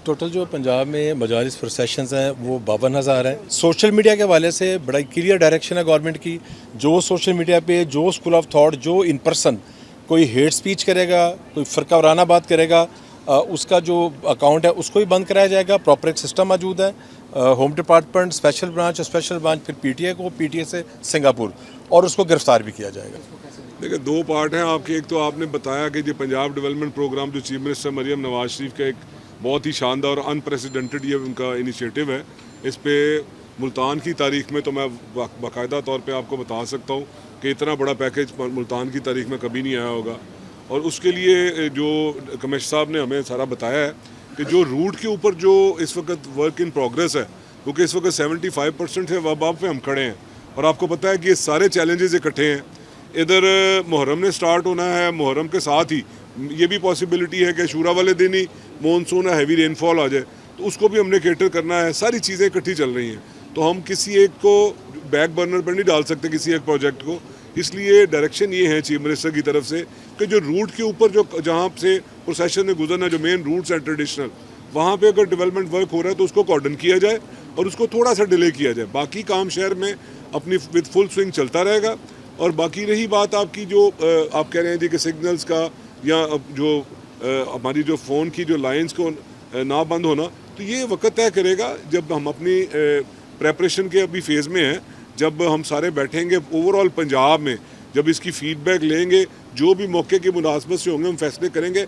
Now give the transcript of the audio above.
Total جو پنجاب میں مجالس پروسیشنز ہیں وہ 52,000 ہیں. سوشل میڈیا کے حوالے سے بڑا کلیئر ڈائریکشن ہے گورنمنٹ کی. جو سوشل میڈیا پہ جو اسکول آف تھاٹ جو ان پرسن کوئی ہیٹ سپیچ کرے گا, کوئی فرقہ وارانہ بات کرے گا, اس کا جو اکاؤنٹ ہے اس کو بھی بند کرایا جائے گا. پراپر ایک سسٹم موجود ہے. ہوم ڈپارٹمنٹ اسپیشل برانچ پھر پی ٹی اے کو, پی ٹی اے سے سنگاپور, اور اس کو گرفتار بھی کیا جائے گا. دیکھیں دو پارٹ ہیں آپ کے. ایک تو آپ نے بتایا کہ یہ پنجاب ڈیولپمنٹ پروگرام جو چیف منسٹر مریم نواز شریف کا ایک بہت ہی شاندار اور انپریسیڈنٹڈ یہ ان کا انیشیٹو ہے. اس پہ ملتان کی تاریخ میں تو میں باقاعدہ طور پہ آپ کو بتا سکتا ہوں کہ اتنا بڑا پیکیج ملتان کی تاریخ میں کبھی نہیں آیا ہوگا. اور اس کے لیے جو کمشنر صاحب نے ہمیں سارا بتایا ہے کہ جو روٹ کے اوپر جو اس وقت ورک ان پروگریس ہے, کیونکہ اس وقت 75% سے وباب پہ ہم کھڑے ہیں, اور آپ کو پتہ ہے کہ یہ سارے چیلنجز اکٹھے ہیں. ادھر محرم نے سٹارٹ ہونا ہے, محرم کے ساتھ ہی یہ بھی پاسبلٹی ہے کہ شورا والے دن ہی مونسون ہیوی رین فال آ جائے, تو اس کو بھی ہم نے کیٹر کرنا ہے. ساری چیزیں اکٹھی چل رہی ہیں, تو ہم کسی ایک کو بیک برنر پر نہیں ڈال سکتے کسی ایک پروجیکٹ کو. اس لیے ڈائریکشن یہ ہے چیف منسٹر کی طرف سے کہ جو روٹ کے اوپر جو جہاں سے پروسیشن نے گزرنا, جو مین روٹس ہیں ٹریڈیشنل, وہاں پہ اگر ڈیولپمنٹ ورک ہو رہا ہے تو اس کو کوارڈن کیا جائے اور اس کو تھوڑا سا ڈیلے کیا جائے. باقی کام شہر میں اپنی وتھ فل سوئنگ چلتا رہے گا. اور باقی رہی بات آپ کی جو آپ کہہ رہے ہیں جی کہ سگنلز کا یا جو ہماری جو فون کی جو لائنز کو نہ بند ہونا, تو یہ وقت طے کرے گا جب ہم اپنی پریپریشن کے ابھی فیز میں ہیں. جب ہم سارے بیٹھیں گے اوور آل پنجاب میں, جب اس کی فیڈ بیک لیں گے, جو بھی موقع کی مناسبت سے ہوں گے ہم فیصلے کریں گے.